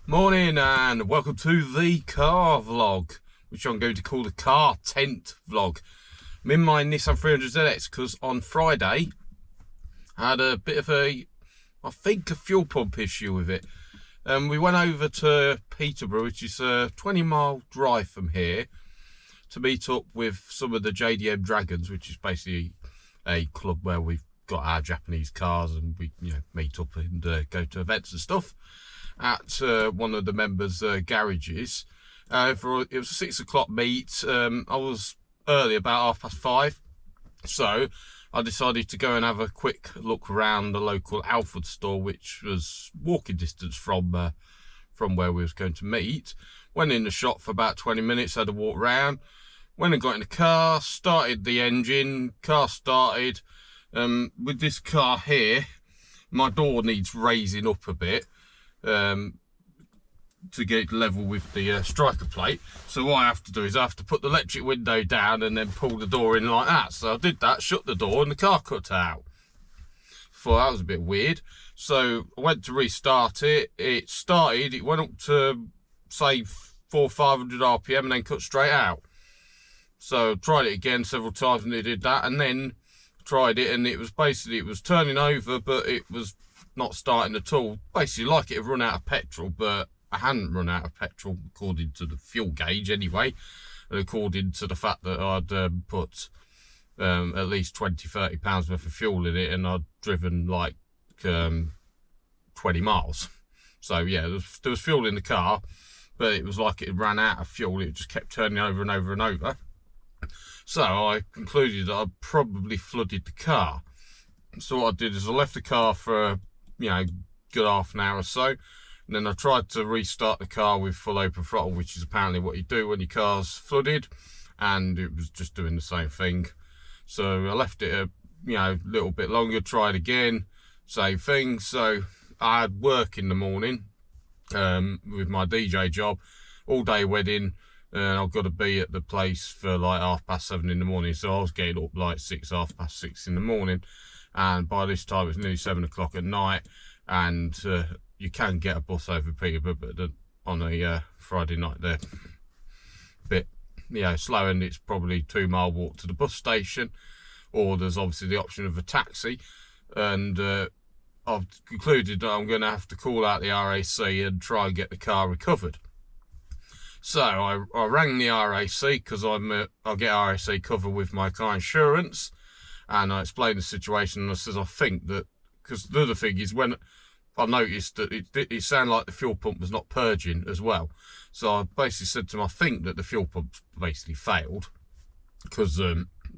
Morning and welcome to the car vlog, which I'm going to call the car tent vlog. I'm in my Nissan 300ZX because on Friday I had a bit of a fuel pump issue with it. We went over to Peterborough, which is a 20-mile drive from here, to meet up with some of the JDM Dragons, which is basically a club where we've got our Japanese cars and we meet up and go to events and stuff at one of the members' garages. It was a 6 o'clock meet. I was early, about 5:30, so I decided to go and have a quick look around the local Alfred store, which was walking distance from where we was going to meet. Went in the shop for about 20 minutes, had a walk around, went and got in the car, started the engine, car started. With this car here, my door needs raising up a bit to get level with the striker plate. So what I have to do is I have to put the electric window down and then pull the door in like that. So I did that, shut the door, and the car cut out. Thought that was a bit weird. So I went to restart it. It started, it went up to say 400-500 RPM and then cut straight out. So tried it again several times and it did that, and then tried it and it was turning over, but it was not starting at all. Basically like it had run out of petrol, but I hadn't run out of petrol according to the fuel gauge anyway, and according to the fact that I'd put at least 20-30 pounds worth of fuel in it, and I'd driven like 20 miles. So yeah, there was fuel in the car, but it was like it had ran out of fuel. It just kept turning over and over and over. So I concluded that I'd probably flooded the car. So what I did is I left the car for good half an hour or so, and then I tried to restart the car with full open throttle, which is apparently what you do when your car's flooded, and it was just doing the same thing. So I left it a little bit longer, tried again, same thing. So I had work in the morning with my DJ job, all day wedding, and I've got to be at the place for like 7:30 in the morning. So I was getting up like 6:30 in the morning, and by this time it's nearly 7 o'clock at night. And you can get a bus over Peterborough, but on a Friday night they're a bit slow, and it's probably 2-mile walk to the bus station, or there's obviously the option of a taxi. And I've concluded that I'm going to have to call out the RAC and try and get the car recovered. So I rang the RAC because I'll get RAC cover with my car insurance, and I explained the situation, and I says I think that, because the other thing is, when I noticed that it sounded like the fuel pump was not purging as well. So I basically said to him, I think that the fuel pump basically failed, because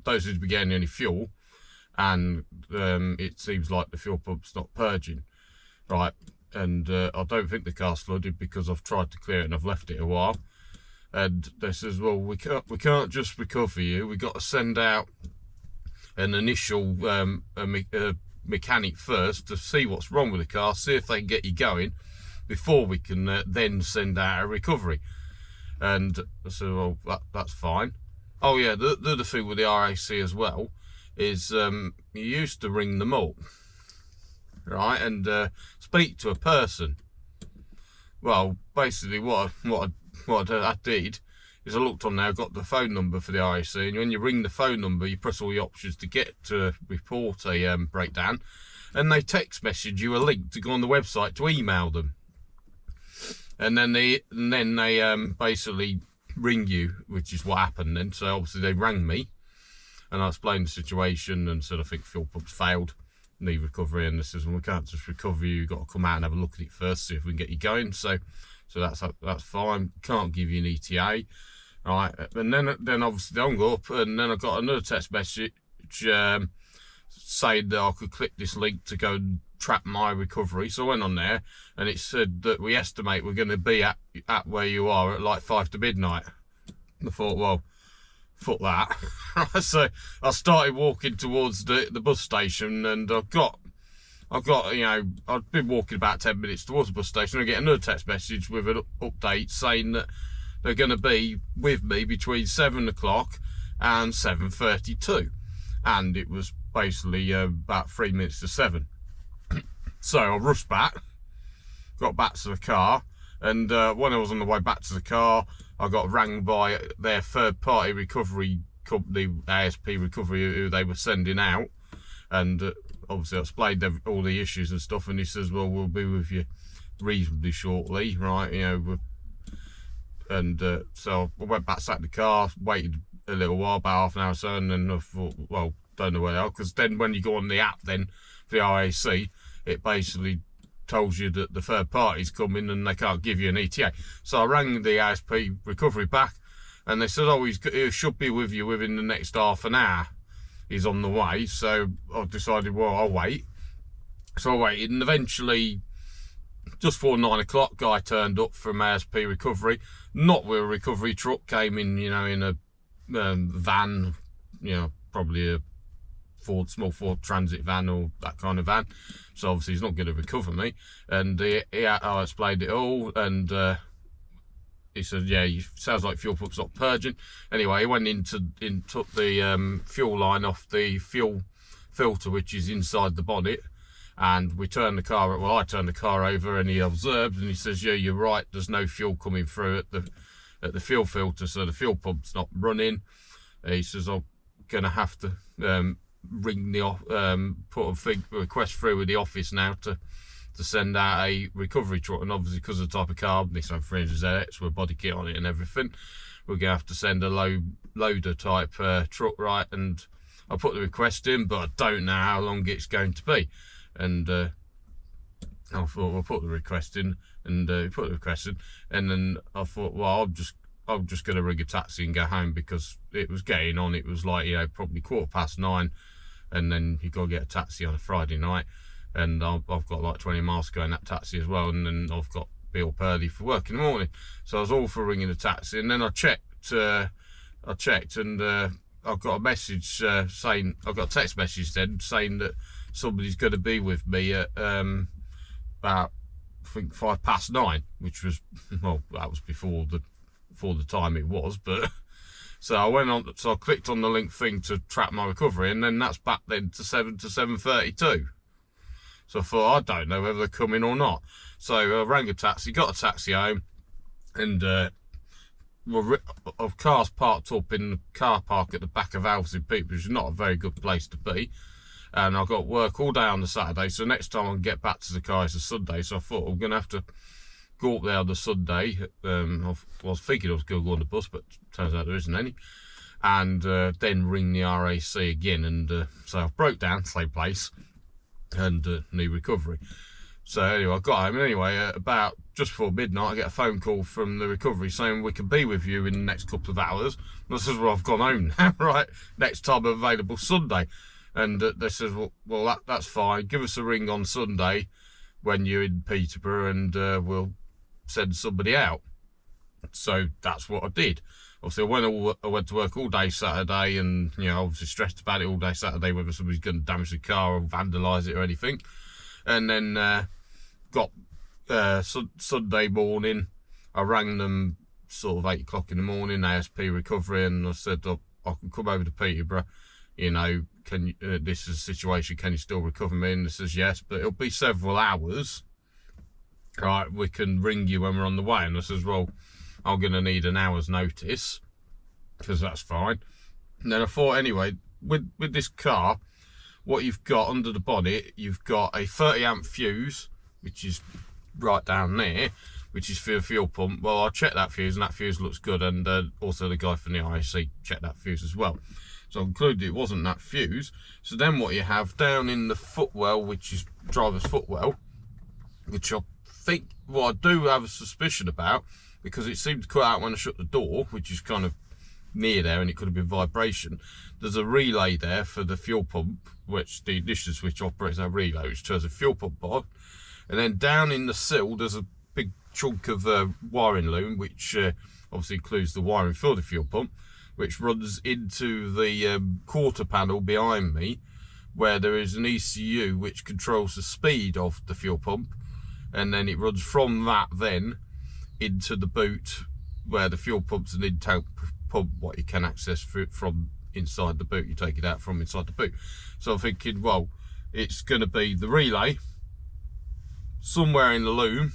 those who'd be getting any fuel, and it seems like the fuel pump's not purging, right? And I don't think the car's flooded because I've tried to clear it and I've left it a while. And they says, well, we can't just recover you. We've got to send out an initial mechanic first to see what's wrong with the car, see if they can get you going before we can then send out a recovery. And I said, well, that's fine. Oh yeah, the other thing with the RAC as well is you used to ring them up, right, and speak to a person. Well, basically what I did is I looked on there, got the phone number for the RAC, and when you ring the phone number, you press all the options to get to report a breakdown, and they text message you a link to go on the website to email them, and then they basically ring you, which is what happened then. So obviously they rang me, and I explained the situation and said I think fuel pump's failed, need recovery, and they says, well, we can't just recover you, you've got to come out and have a look at it first, see if we can get you going. So that's fine. Can't give you an ETA. Right, and then obviously they hung up, and then I got another text message saying that I could click this link to go and track my recovery. So I went on there, and it said that we estimate we're going to be at where you are at like 5 to midnight. I thought, well, fuck that. So I started walking towards the bus station, and I've been walking about 10 minutes towards the bus station. I get another text message with an update saying that they're going to be with me between 7 o'clock and 7:32, and it was basically about 3 minutes to 7. So I rushed back, got back to the car, And when I was on the way back to the car, I got rang by their third-party recovery company, ASP Recovery, who they were sending out. And obviously I explained all the issues and stuff, and he says, well, we'll be with you reasonably shortly, right? You know, and so I went back, sat in the car, waited a little while, about half an hour or so, and then I thought, well, don't know where they are, because then when you go on the app then for the RAC, it basically tells you that the third party's coming and they can't give you an ETA. So I rang the ASP Recovery back, and they said, oh, he should be with you within the next half an hour. He's on the way. So I decided, well, I'll wait. So I waited, and eventually, just before 9 o'clock, guy turned up from ASP Recovery, not with a recovery truck, came in, you know, in a van, you know, probably a small Ford Transit van or that kind of van. So obviously he's not going to recover me. And I explained it all, and he said, yeah, sounds like fuel pump's not purging. Anyway, he went took the fuel line off the fuel filter, which is inside the bonnet, and we turned the car, well, I turned the car over, and he observed, and he says, yeah, you're right, there's no fuel coming through at the fuel filter, so the fuel pump's not running. He says, I'm gonna have to ring the put a request through with the office now to send out a recovery truck, and obviously because of the type of car, Nissan 300ZX with a body kit on it and everything, we're gonna have to send a loader type truck, right? And I put the request in, but I don't know how long it's going to be. And I thought, we'll put the request in, and put the request in, and then I thought, well, I'm just going to ring a taxi and go home, because it was getting on. It was like, you know, probably 9:15, and then you got to get a taxi on a Friday night, and I've got like 20 miles to go in that taxi as well, and then I've got to be up early for work in the morning. So I was all for ringing a taxi, and then I checked, and I got a message saying, I got a text message then saying that somebody's going to be with me at about, I think, 9:05, which was, well, that was before the time it was, but so I went on, so I clicked on the link thing to track my recovery, and then that's back then to 7:32. So I thought, I don't know whether they're coming or not. So I rang a taxi, got a taxi home, and cars parked up in the car park at the back of Alves in Peterborough, which is not a very good place to be. And I got work all day on the Saturday, so next time I can get back to the car is a Sunday. So I thought I'm going to have to go up there on the Sunday. I was thinking I was going to go on the bus, but turns out there isn't any. And then ring the RAC again. And so I broke down, same place, and need recovery. So anyway, I got home, and anyway, about just before midnight, I get a phone call from the recovery saying we can be with you in the next couple of hours. And I says, well, I've gone home now, right? Next time available Sunday. And they said, well, that's fine. Give us a ring on Sunday when you're in Peterborough, and we'll send somebody out. So that's what I did. Obviously, I went to work all day Saturday, and, you know, obviously stressed about it all day Saturday, whether somebody's going to damage the car or vandalise it or anything. And then got Sunday morning, I rang them sort of 8 o'clock in the morning, ASP Recovery, and I said, I can come over to Peterborough, you know, can you, this is a situation, can you still recover me? And they says, yes, but it'll be several hours. Right, we can ring you when we're on the way. And I says, well, I'm going to need an hour's notice, because that's fine. And then I thought, anyway, with this car, what you've got under the bonnet, you've got a 30 amp fuse, which is right down there, which is for the fuel pump. Well, I checked that fuse, and that fuse looks good, and also the guy from the IAC checked that fuse as well. So I concluded it wasn't that fuse. So then what you have down in the footwell, which is driver's footwell, which I think, well, I do have a suspicion about, because it seemed to cut out when I shut the door, which is kind of near there, and it could have been vibration. There's a relay there for the fuel pump, which the ignition switch operates that relay, which turns the fuel pump on. And then down in the sill, there's a big chunk of wiring loom, which obviously includes the wiring for the fuel pump, which runs into the quarter panel behind me, where there is an ECU which controls the speed of the fuel pump, and then it runs from that then into the boot, where the fuel pump's an in-tank pump, what you can access from inside the boot. You take it out from inside the boot. So I'm thinking, well, it's going to be the relay somewhere in the loom,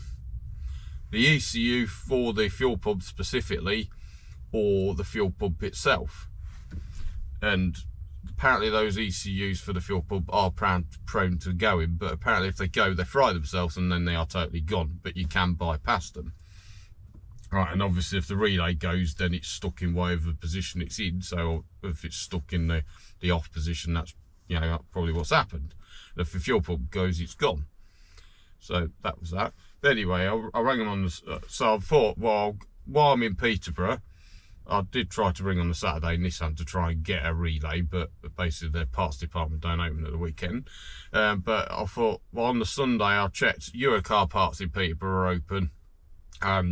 the ECU for the fuel pump specifically, or the fuel pump itself. And apparently those ECUs for the fuel pump are prone to going, but apparently if they go, they fry themselves and then they are totally gone, but you can bypass them. Right, and obviously if the relay goes, then it's stuck in whatever position it's in. So if it's stuck in the off position, that's, you know, probably what's happened. And if the fuel pump goes, it's gone. So that was that. But anyway, I rang them on the, so I thought, well, while I'm in Peterborough, I did try to ring on the Saturday Nissan to try and get a relay, but basically their parts department don't open at the weekend. But I thought, well, on the Sunday I checked, Eurocar Parts in Peterborough are open.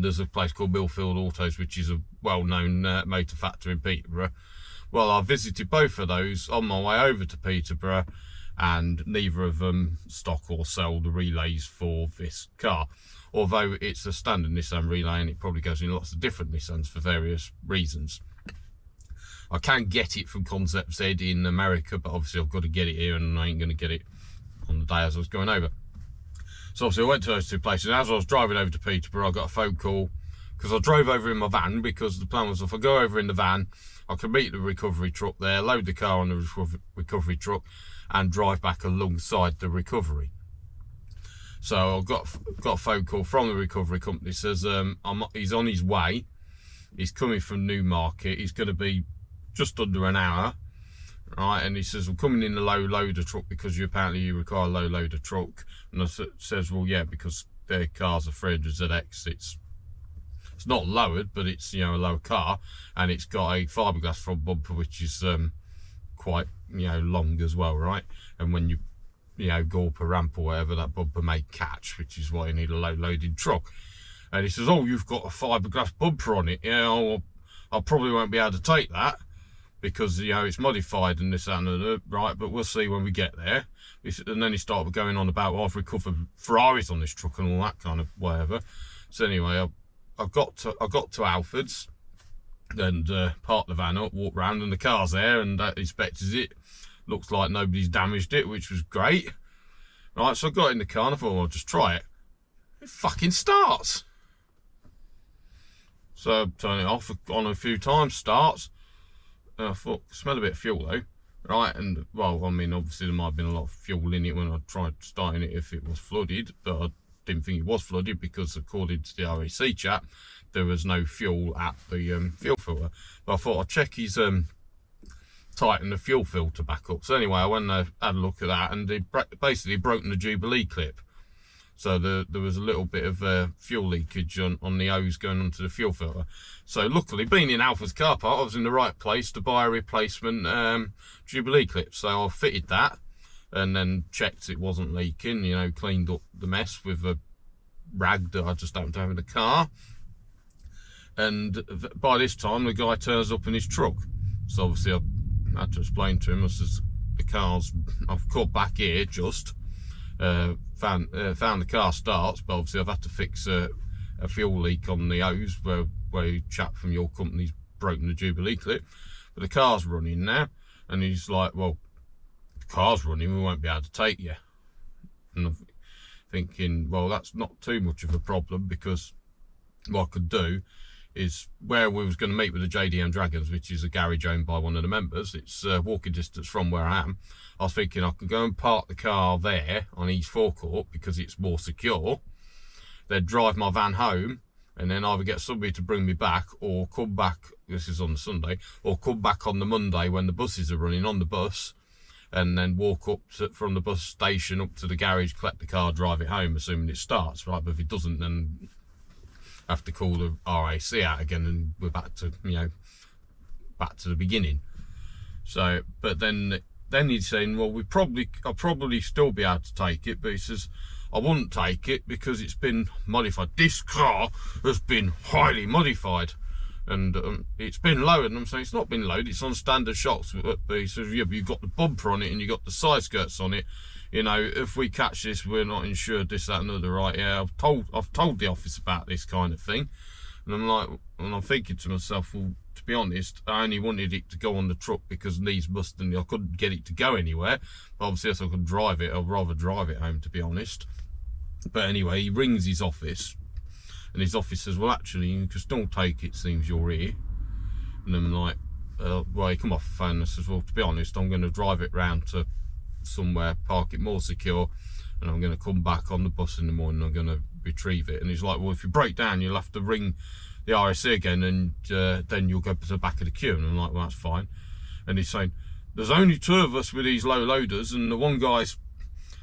There's a place called Millfield Autos, which is a well-known motor factory in Peterborough. Well, I visited both of those on my way over to Peterborough, and neither of them stock or sell the relays for this car. Although it's a standard Nissan relay and it probably goes in lots of different Nissans for various reasons. I can get it from Concept Z in America, but obviously I've got to get it here and I ain't going to get it on the day as I was going over. So obviously I went to those two places. As I was driving over to Peterborough, I got a phone call, because I drove over in my van, because the plan was if I go over in the van, I can meet the recovery truck there, load the car on the recovery truck and drive back alongside the recovery. So I got a phone call from the recovery company. Says he's on his way. He's coming from Newmarket. He's going to be just under an hour, right? And he says, "I'm coming in the low loader truck because apparently you require a low loader truck." And I says, "Well, yeah, because their car's a 300ZX. It's not lowered, but it's, you know, a low car, and it's got a fiberglass front bumper, which is quite, you know, long as well, right? And when you know, go up a ramp or whatever, that bumper may catch, which is why you need a low-loaded truck." And he says, "Oh, you've got a fiberglass bumper on it." Yeah, well, I probably won't be able to take that because, you know, it's modified and this, that, and the, right, but we'll see when we get there. And then he started going on about, well, I've recovered Ferraris on this truck and all that kind of whatever. So anyway, I got to Alfred's and parked the van up, walked round, and the car's there, and inspected it. Looks like nobody's damaged it, which was great. Right, so I got in the car and I thought, well, I'll just try it. It fucking starts. So I turn it off on a few times, starts. And I thought, smell a bit of fuel though. Right, and well, I mean, obviously there might have been a lot of fuel in it when I tried starting it if it was flooded, but I didn't think it was flooded because according to the RAC chap, there was no fuel at the fuel filter. But I thought I'd check his tighten the fuel filter back up. So anyway, I went and had a look at that, and they basically broken the Jubilee clip. So there was a little bit of fuel leakage on the hose going onto the fuel filter. So luckily, being in Alpha's car park, I was in the right place to buy a replacement Jubilee clip. So I fitted that and then checked it wasn't leaking, you know, cleaned up the mess with a rag that I just happened to have in the car. And by this time, the guy turns up in his truck. So obviously I had to explain to him, I says, the car's, I've cut back here just, found the car starts, but obviously I've had to fix a fuel leak on the hose where a chap from your company's broken the Jubilee clip. But the car's running now, and he's like, well, the car's running, we won't be able to take you. And I'm thinking, well, that's not too much of a problem, because what I could do is where we was going to meet with the JDM Dragons, which is a garage owned by one of the members. It's walking distance from where I am. I was thinking I could go and park the car there on East Forecourt because it's more secure, then drive my van home, and then either get somebody to bring me back or come back, this is on the Sunday, or come back on the Monday when the buses are running on the bus, and then walk up from the bus station up to the garage, collect the car, drive it home, assuming it starts, right? But if it doesn't, then have to call the RAC out again, and we're back to, you know, back to the beginning. So, but then he's saying, well, I'll probably still be able to take it, but he says I wouldn't take it because it's been modified. This car has been highly modified, and it's been lowered. And I'm saying it's not been lowered, it's on standard shocks. But he says, yeah, but you've got the bumper on it and you've got the side skirts on it. You know, if we catch this, we're not insured, this, that, and other, right? Yeah, I've told the office about this kind of thing. And I'm like, and I'm thinking to myself, well, to be honest, I only wanted it to go on the truck because needs must, and I couldn't get it to go anywhere. But obviously, if I could drive it, I'd rather drive it home, to be honest. But anyway, he rings his office, And his office says, well, actually, you can still take it, seems you're here. And I'm like, well, he come off the phone and I says, well, to be honest, I'm going to drive it round to somewhere, park it more secure, and I'm going to come back on the bus in the morning, I'm going to retrieve it. And he's like, well, if you break down, you'll have to ring the RSC again, and then you'll go to the back of the queue. And I'm like, well, that's fine. And he's saying, there's only 2 of us with these low loaders, and the one guy's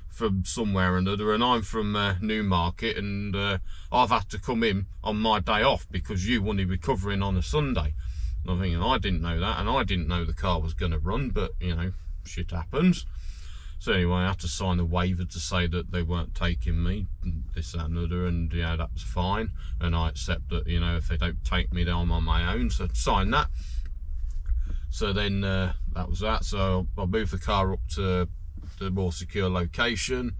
from somewhere or another, and I'm from Newmarket, and I've had to come in on my day off because you wanted recovering on a Sunday. And I'm thinking, I didn't know that, and I didn't know the car was going to run, but, you know, shit happens. So anyway, I had to sign a waiver to say that they weren't taking me, this, that and other, and yeah, that was fine. And I accept that, you know, if they don't take me, then I'm on my own, so sign that. So then that was that. So I moved the car up to the more secure location,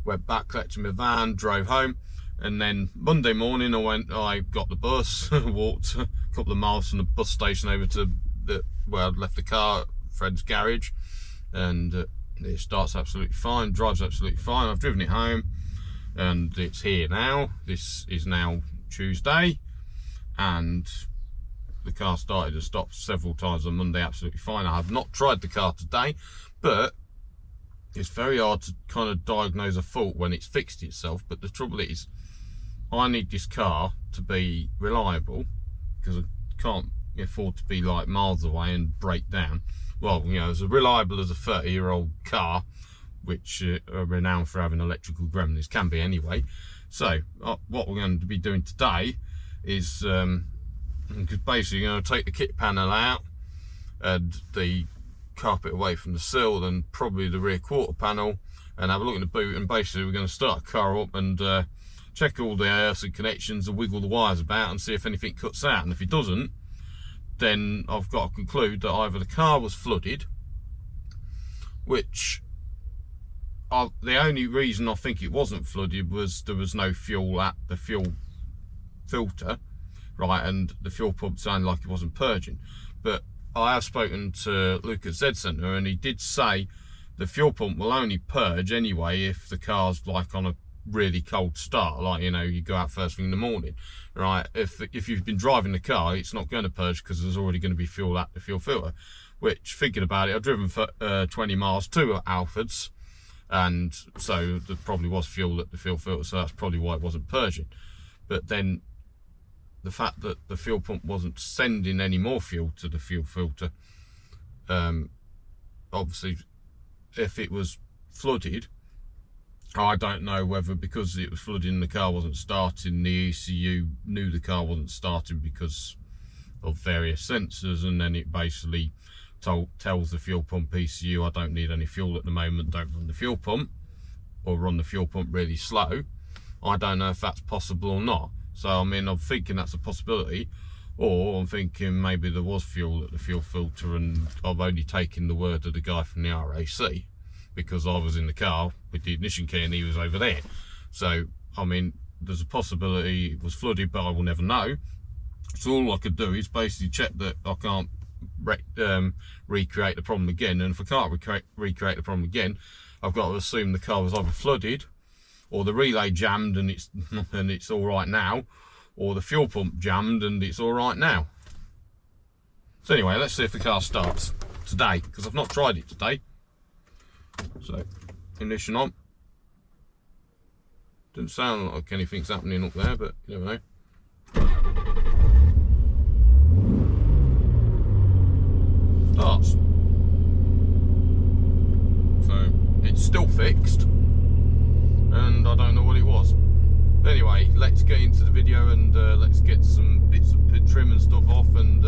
went back, collected my van, drove home, and then Monday morning I got the bus, walked a couple of miles from the bus station over to where I'd left the car at a friend's garage, and it starts absolutely fine, drives absolutely fine. I've driven it home and it's here now. This is now Tuesday, and the car started and stopped several times on Monday absolutely fine. I have not tried the car today, but it's very hard to kind of diagnose a fault when it's fixed itself. But the trouble is, I need this car to be reliable, because I can't afford to be like miles away and break down. Well, you know, as reliable as a 30-year-old car, which are renowned for having electrical gremlins, can be anyway. So what we're going to be doing today is basically going to take the kit panel out and the carpet away from the sill, and probably the rear quarter panel, and have a look in the boot. And basically we're going to start the car up and check all the earths and connections and wiggle the wires about and see if anything cuts out. And if it doesn't, then I've got to conclude that either the car was flooded, which the only reason I think it wasn't flooded was there was no fuel at the fuel filter, right, and the fuel pump sounded like it wasn't purging. But I have spoken to Luke at Z Centre, and he did say the fuel pump will only purge anyway if the car's like on a really cold start, like, you know, you go out first thing in the morning, right? If you've been driving the car, it's not going to purge because there's already going to be fuel at the fuel filter. Which, thinking about it, I've driven for 20 miles to Alfred's, and so there probably was fuel at the fuel filter, so that's probably why it wasn't purging. But then the fact that the fuel pump wasn't sending any more fuel to the fuel filter, obviously if it was flooded, I don't know whether because it was flooding the car wasn't starting, the ECU knew the car wasn't starting because of various sensors, and then it basically tells the fuel pump ECU, I don't need any fuel at the moment, don't run the fuel pump, or run the fuel pump really slow. I don't know if that's possible or not. So I mean, I'm thinking that's a possibility, or I'm thinking maybe there was fuel at the fuel filter and I've only taken the word of the guy from the RAC, because I was in the car with the ignition key and he was over there. So I mean, there's a possibility it was flooded, but I will never know. So all I could do is basically check that I can't recreate the problem again, and if I can't recreate the problem again, I've got to assume the car was either flooded, or the relay jammed and it's all right now, or the fuel pump jammed and it's all right now. So anyway, let's see if the car starts today, because I've not tried it today. So ignition on. Doesn't sound like anything's happening up there, but you never know. Starts. So it's still fixed, and I don't know what it was. Anyway, let's get into the video and let's get some bits of trim and stuff off, and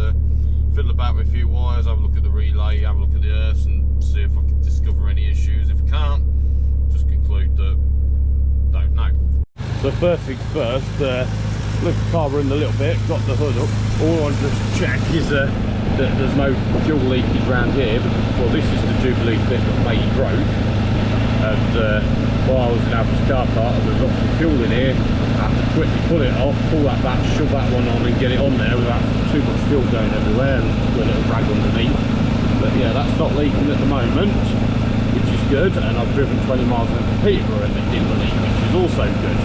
fiddle about with a few wires, have a look at the relay, have a look at the earths, and see if I can discover any issues. If I can't, just conclude that don't know. So first things first, lift the car in a little bit, got the hood up. All I want to just check is that there's no fuel leakage around here, because, well, this is the Jubilee bit that made it broke. And while I was in Alfred's car park, we've got some fuel in here. I have to quickly pull it off, pull that back, shove that one on and get it on there without too much fuel going everywhere and a little rag underneath. But yeah, that's not leaking at the moment, which is good. And I've driven 20 miles into Peterborough and it didn't leak, which is also good.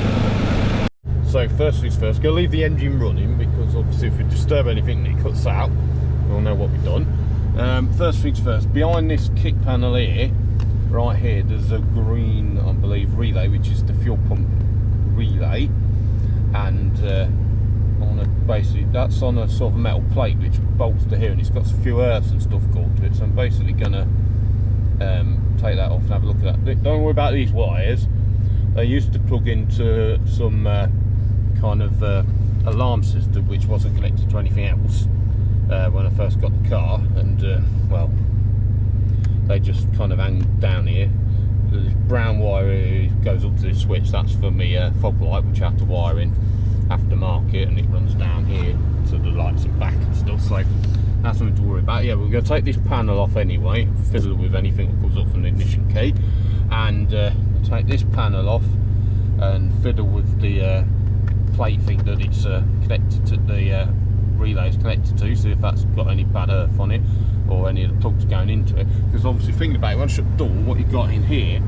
So first things first, go leave the engine running, because obviously if we disturb anything and it cuts out, we'll know what we've done. First things first, behind this kick panel here, right here, there's a green, I believe, relay, which is the fuel pump relay, and basically that's on a sort of metal plate which bolts to here, and it's got a few earths and stuff caught to it. So I'm basically gonna take that off and have a look at that. Don't worry about these wires. They used to plug into some kind of alarm system which wasn't connected to anything else when I first got the car, and well, they just kind of hang down here. This brown wire goes up to this switch, that's for me fog light, which I have to wire in aftermarket, and it runs down here to the lights and back and stuff, so that's something to worry about. Yeah, we're going to take this panel off anyway, fiddle with anything that comes up from the ignition key, and take this panel off and fiddle with the plate thing that it's connected to, the relay is connected to, see if that's got any bad earth on it or any of the plugs going into it. Because obviously, thinking about it, when I shut the door, what you got in here,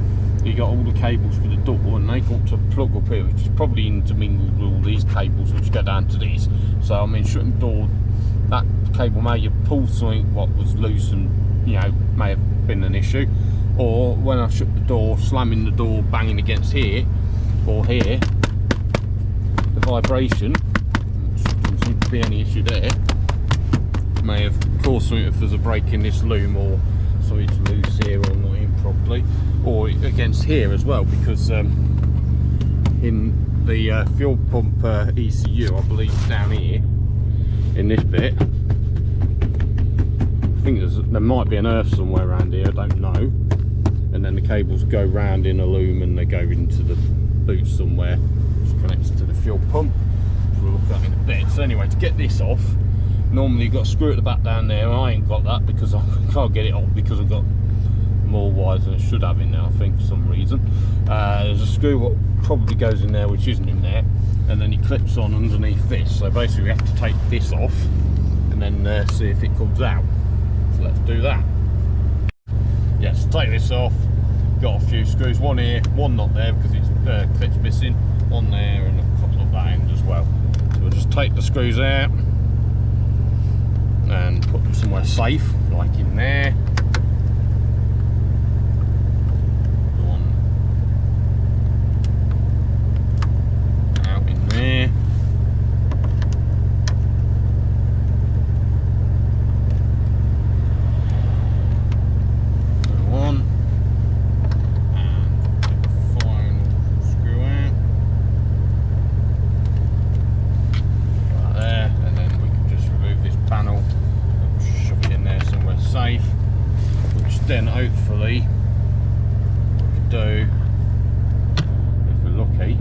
you got all the cables for the door, and they got to plug up here, which is probably intermingled with all these cables which go down to these. So I mean, shutting the door, that cable may have pulled something what was loose, and you know, may have been an issue. Or when I shut the door, slamming the door, banging against here or here, the vibration, which doesn't seem to be any issue there, may have caused something if there's a break in this loom, or something's loose here or not in properly, or against here as well, because in the fuel pump ECU, I believe down here in this bit, I think there might be an earth somewhere around here, I don't know, and then the cables go round in a loom and they go into the boot somewhere, which connects to the fuel pump, which we'll look at in a bit. So anyway, to get this off, normally you've got a screw at the back down there. I ain't got that because I can't get it off, because I've got more wires than I should have in there, I think, for some reason. There's a screw what probably goes in there which isn't in there, and then it clips on underneath this. So basically we have to take this off and then see if it comes out. So let's do that. Yes, take this off. Got a few screws, one here, one not there because it's clips missing, one there, and a couple at that end as well. So we'll just take the screws out and put them somewhere safe, like in there. One out in there. One. And the final screw out. Right there, and then we can just remove this panel, shove it in there somewhere safe, which then hopefully what we do, if we're lucky,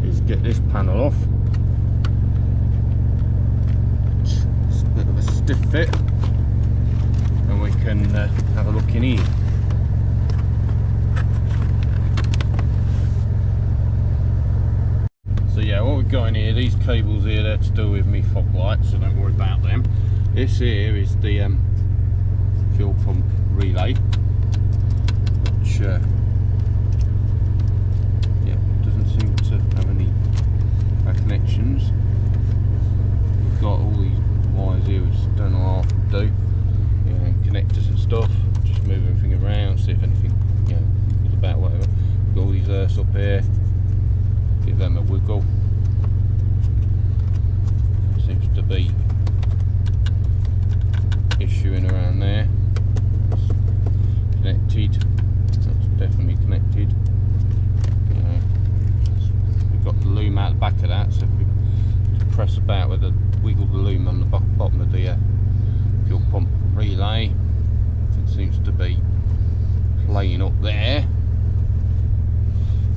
is get this panel off. It's a bit of a stiff fit, and we can have a look in here. So yeah, what we've got in here, these cables here, they're to do with me fog lights, so don't worry about them. This here is the fuel pump relay, which yeah, doesn't seem to have any connections. We've got all these wires here which I don't know how to do, you know, connectors and stuff. Just move everything around, see if anything, you know, goes about, whatever. We've got all these earths up here, give them a wiggle. Seems to be issuing around there. That's connected, that's definitely connected. We've got the loom out the back of that, so if we press about with wiggle the loom on the bottom of the fuel pump relay, it seems to be playing up there.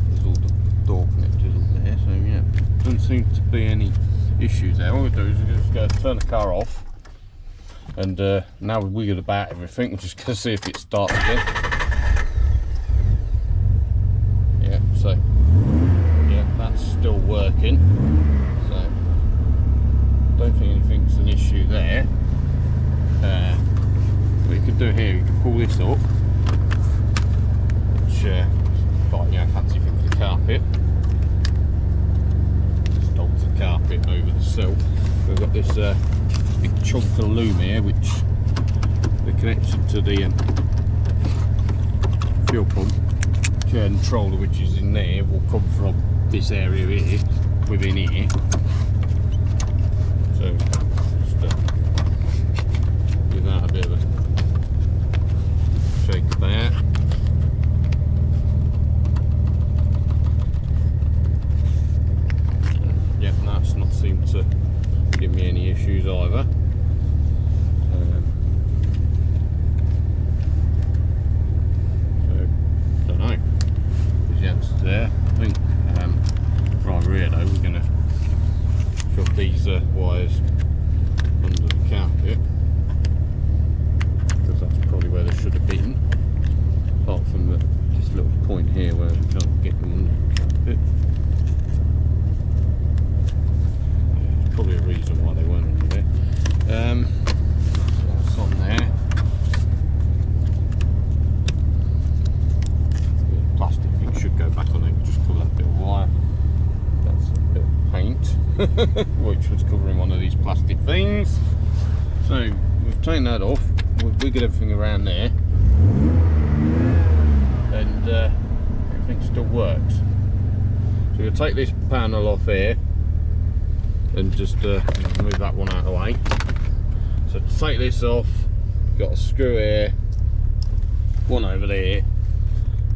There's all the door connectors up there, so yeah, doesn't seem to be any issues there. What we'll do is we're just going to turn the car off, and now we've wiggled about everything, we're just going to see if it starts again. Yeah, so yeah, that's still working, so don't think anything's an issue there. What you could do here, you can pull this up, which like, you know, fancy thing for the carpet. myself. We've got this big chunk of loom here, which the connection to the fuel pump controller, which is in there, will come from this area here, within here. So just give that a bit of a shake there. Yep, that's not seemed to give me any issues either. There, I think right here though, we're going to shove these wires under the carpet, because that's probably where they should have been, apart from this little point here where we can't get them under the carpet. There's probably a reason why they weren't under there. So that's on there. Plastic thing should go back on it, just cover that bit of wire. That's a bit of paint, which was covering one of these plastic things. So we've taken that off, we've wiggled everything around there, and everything still works. So we'll take this panel off here and just move that one out of the way. So to take this off, got a screw here, one over there,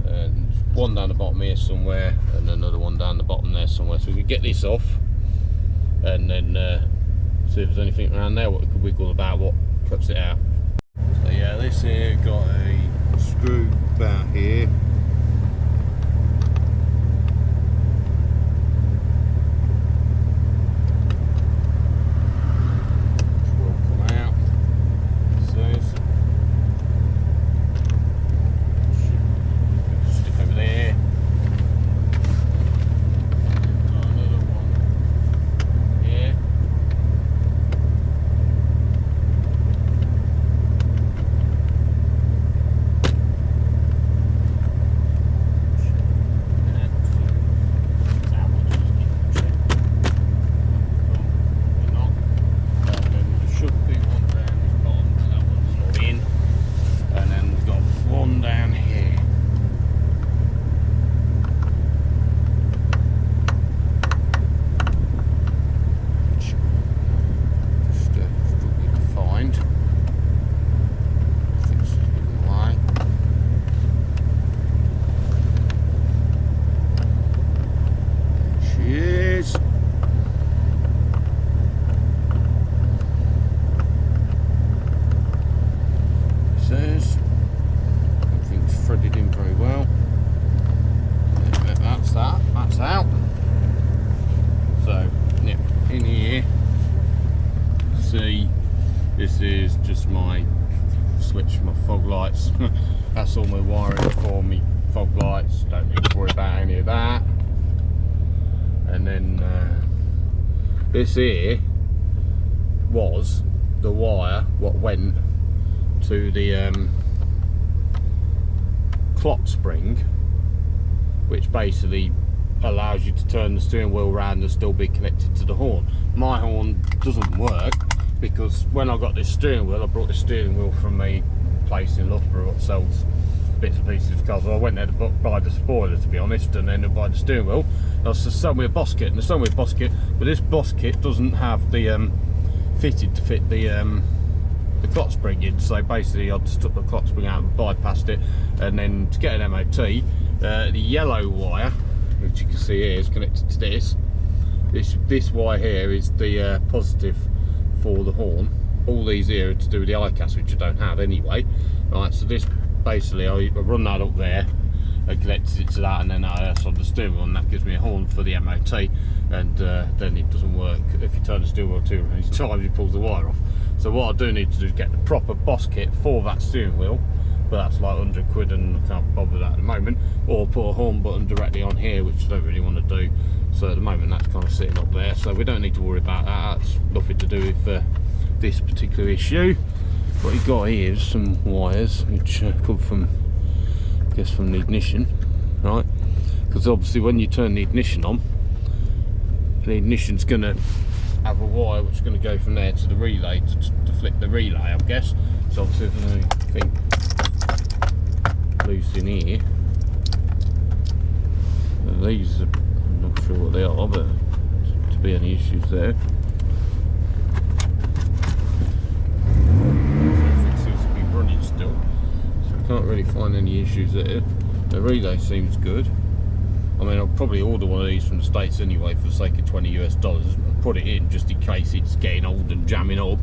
and one down the bottom here somewhere, and another one down the bottom there somewhere. So we can get this off and then see if there's anything around there what we could wiggle about, what cuts it out. So yeah, this here got a screw about here. Which will come out. So there. Another one here. Everything's threaded in very well. That's out. So yeah, in here, see, this is just my switch for my fog lights. That's all my wiring for me fog lights, don't need to worry about any of that. And then this here was the wire what went to the clock spring, which basically allows you to turn the steering wheel around and still be connected to the horn. My horn doesn't work because when I got this steering wheel, I brought the steering wheel from a place in Loughborough that sells bits and pieces of cars. I went there to buy the spoiler, to be honest, and then to buy the steering wheel. I was just sold me a boss kit, and they sold me a boss kit, but this boss kit doesn't have the fitted to fit the clock spring in. So basically I just took the clock spring out and bypassed it, and then to get an MOT, the yellow wire, which you can see here, is connected to this. This wire here is the positive for the horn. All these here are to do with the ICAS, which I don't have anyway. Right, so this basically I run that up there and connected it to that, and then that's on the steering wheel, and that gives me a horn for the MOT. And then it doesn't work if you turn the steering wheel too many times, it pulls the wire off. So what I do need to do is get the proper boss kit for that steering wheel, but that's like 100 quid and I can't bother that at the moment, or put a horn button directly on here, which I don't really want to do. So at the moment that's kind of sitting up there, so we don't need to worry about that. That's nothing to do with this particular issue. What you've got here is some wires which come from, I guess, from the ignition, right? Because obviously when you turn the ignition on, the ignition's going to have a wire which is going to go from there to the relay to flip the relay, I guess. So obviously if there's anything loose in here, these are, I'm not sure what they are, but to be any issues there. Everything seems to be running still, so I can't really find any issues there. The relay seems good. I mean, I'll probably order one of these from the States anyway for the sake of $20 US, and put it in just in case it's getting old and jamming up.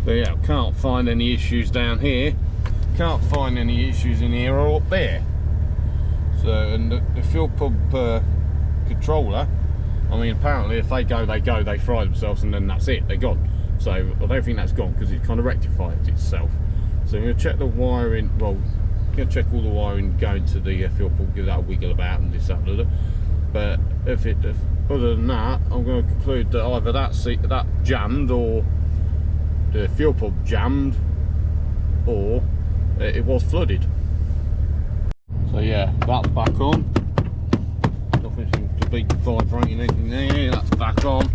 But yeah, can't find any issues down here. Can't find any issues in here or up there. So, and the fuel pump controller, I mean, apparently if they go, they fry themselves and then that's it, they're gone. So I don't think that's gone because it kind of rectified itself. So I'm going to check the wiring, well, I'm going to check all the wiring going to the fuel pump, give that a wiggle about and this, that, and other. But if other than that, I'm going to conclude that either that jammed, or the fuel pump jammed, or it was flooded. So yeah, that's back on. Nothing seems to be vibrating anything there. That's back on.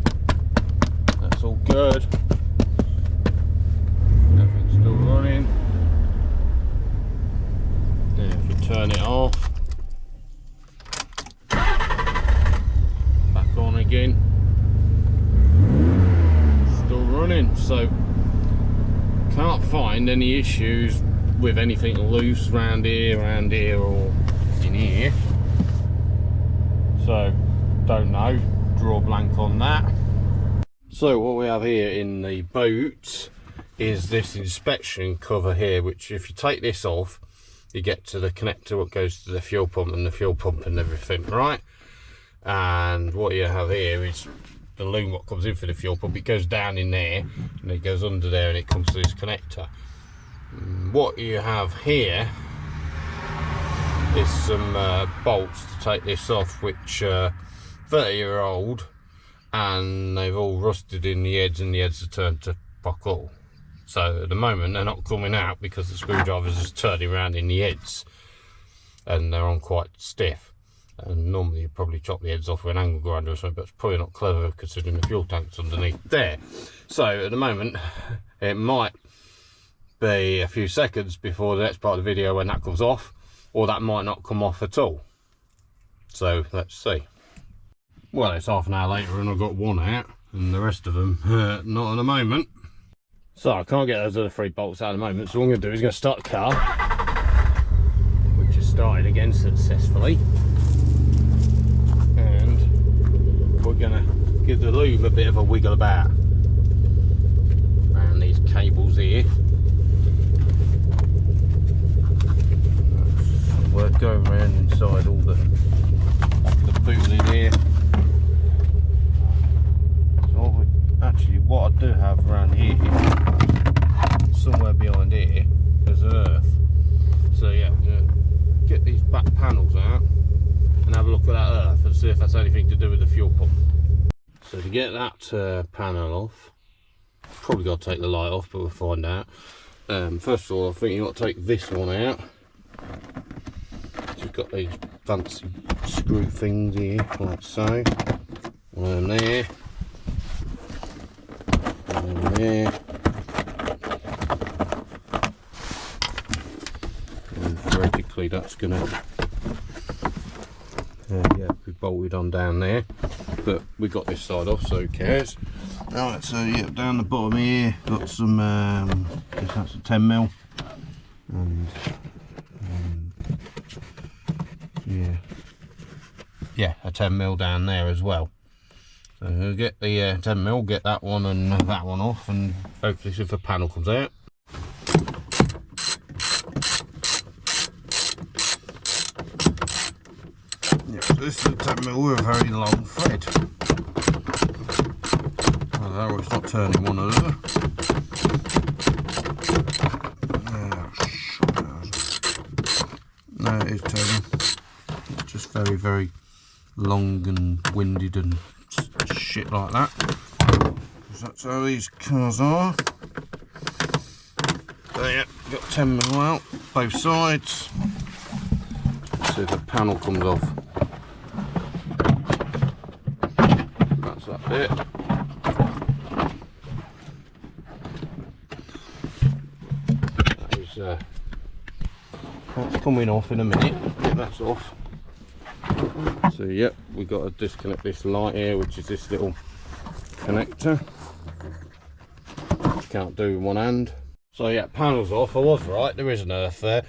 That's all good. Everything's still running. And if you turn it off, back on again. Still running. So can't find any issues with anything loose around here, or in here. So don't know, draw a blank on that. So what we have here in the boot is this inspection cover here, which if you take this off, you get to the connector what goes to the fuel pump and everything, right? And what you have here is the loom what comes in for the fuel pump. It goes down in there and it goes under there and it comes to this connector. What you have here is some bolts to take this off, which 30-year-old, and they've all rusted in the heads and the heads are turned to buckle. So at the moment they're not coming out because the screwdriver's just turning around in the heads and they're on quite stiff. And normally you probably chop the heads off with an angle grinder or something, but it's probably not clever considering the fuel tank's underneath there. So at the moment it might be a few seconds before the next part of the video when that comes off, or that might not come off at all. So let's see. Well, it's half an hour later and I've got one out and the rest of them not at the moment. So I can't get those other 3 bolts out at the moment, so what I'm going to do is going to start the car, which has started again successfully, and we're going to give the loom a bit of a wiggle about around these cables here. We're going around inside all the boot lid here. So what I do have around here, somewhere behind here, there's an earth. So yeah, I'm going to get these back panels out and have a look at that earth and see if that's anything to do with the fuel pump. So to get that panel off, probably got to take the light off, but we'll find out. First of all, I think you've got to take this one out. You've got these fancy screw things here, like so. One of them there. One of them there. And theoretically that's going to yeah, be bolted on down there. But we got this side off, so who cares? Alright, so yeah, down the bottom here, got some, I guess that's a 10mm. And yeah, a 10mm down there as well. So we'll get the 10mm, get that one and that one off, and hopefully see if the panel comes out. Yeah, so this is a 10mm with a very long thread. Although it's not turning one over. No, it is turning. Just very, very long and winded and shit like that. That's how these cars are. So yeah, got 10mm out both sides. Let's see if the panel comes off. That's that bit. that's coming off in a minute. Yeah, that's off. So yep, we've got to disconnect this light here, which is this little connector. Can't do with one hand. So yeah, panel's off. I was right, there is an earth there.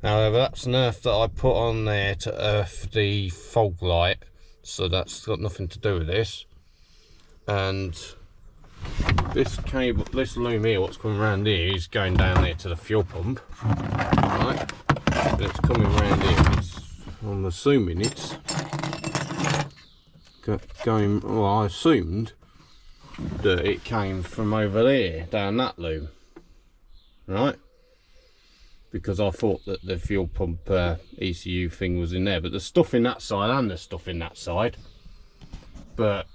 However, that's an earth that I put on there to earth the fog light, so that's got nothing to do with this. And this cable, this loom here, what's coming around here, is going down there to the fuel pump. Right, it's coming around here. I'm assuming it's going. Well, I assumed that it came from over there, down that loom, right? Because I thought that the fuel pump ECU thing was in there, but there's stuff in that side and there's stuff in that side. But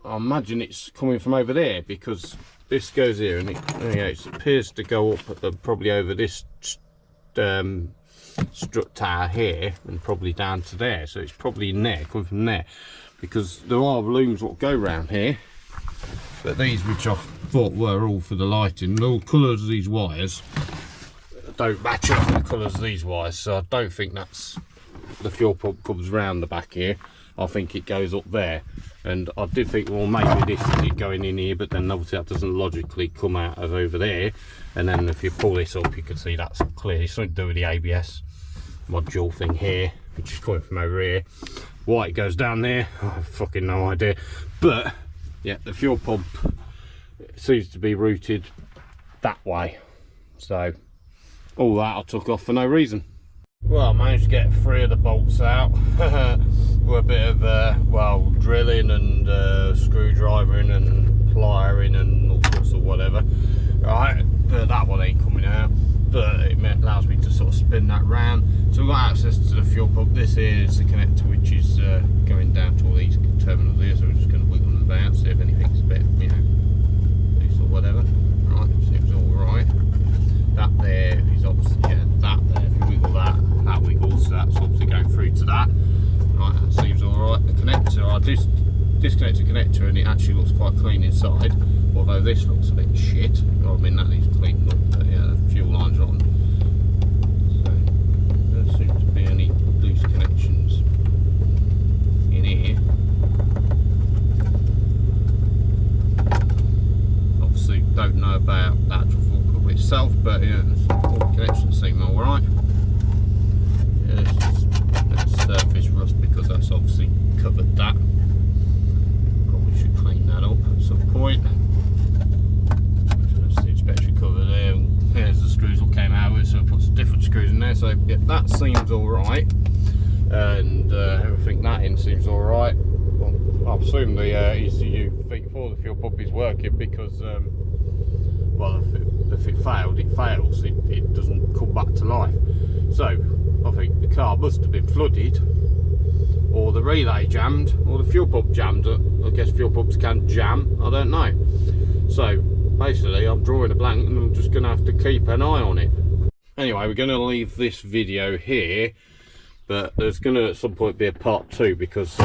I imagine it's coming from over there, because this goes here and it appears to go up at the, probably over this strut tower here and probably down to there. So it's probably in there, coming from there, because there are looms what go round here. But these, which I thought were all for the lighting, the colours of these wires don't match up with the colours of these wires, so I don't think that's the fuel pump comes round the back here. I think it goes up there, and I did think, well, maybe this is it going in here, but then obviously that doesn't logically come out of over there. And then if you pull this up, you can see that's clear. It's something to do with the ABS module thing here, which is coming from over here. Why it goes down there, I have fucking no idea. But yeah, the fuel pump seems to be routed that way, so all that I took off for no reason. Well, I managed to get 3 of the bolts out with a bit of well, drilling and screwdrivering and pliering and all sorts of whatever. Right, but that one ain't coming out, but it allows me to sort of spin that round. So we've got access to the fuel pump. This is the connector which is going down to all these terminals here, so we're just going to wiggle them about, see if anything's a bit, you know, loose or whatever. Right, seems all right. That there is obviously, yeah, that there, if you wiggle that, that wiggles, so that's obviously going through to that. Right, that seems alright. The connector, I disconnected the connector and it actually looks quite clean inside, although this looks a bit shit. I mean, that needs cleaning up, but yeah, the fuel line's on. So, there doesn't seem to be any loose connections in here. Obviously, don't know about the actual fuel pump itself, but yeah, all the connections seem alright. Yeah, it's just a bit of surface rust because that's obviously covered that. Probably should clean that up at some point. It's better cover there. There's the screws that came out of it, so I put some different screws in there. So yeah, that seems alright, and everything that in seems alright. Well, I assume the ECU thing for the fuel pump is working because, well, if it failed, it fails. It doesn't come back to life. So I think the car must have been flooded, or the relay jammed, or the fuel pump jammed. I guess fuel pumps can jam, I don't know. So basically I'm drawing a blank and I'm just going to have to keep an eye on it. Anyway, we're going to leave this video here, but there's going to at some point be a part 2, because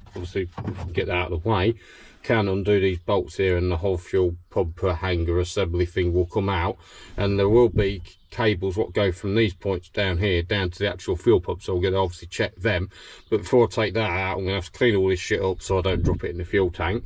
obviously get that out of the way, can undo these bolts here and the whole fuel pump hanger assembly thing will come out, and there will be cables what go from these points down here down to the actual fuel pump, so we're going to obviously check them. But before I take that out, I'm going to have to clean all this shit up so I don't drop it in the fuel tank.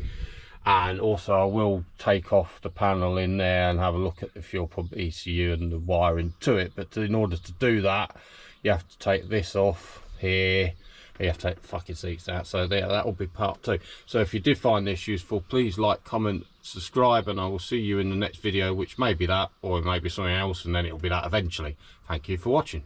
And also I will take off the panel in there and have a look at the fuel pump ECU and the wiring to it. But in order to do that, you have to take this off here. You have to take the fucking seats out. So there, that will be part 2. So if you did find this useful, please like, comment, subscribe, and I will see you in the next video, which may be that, or it may be something else, and then it will be that eventually. Thank you for watching.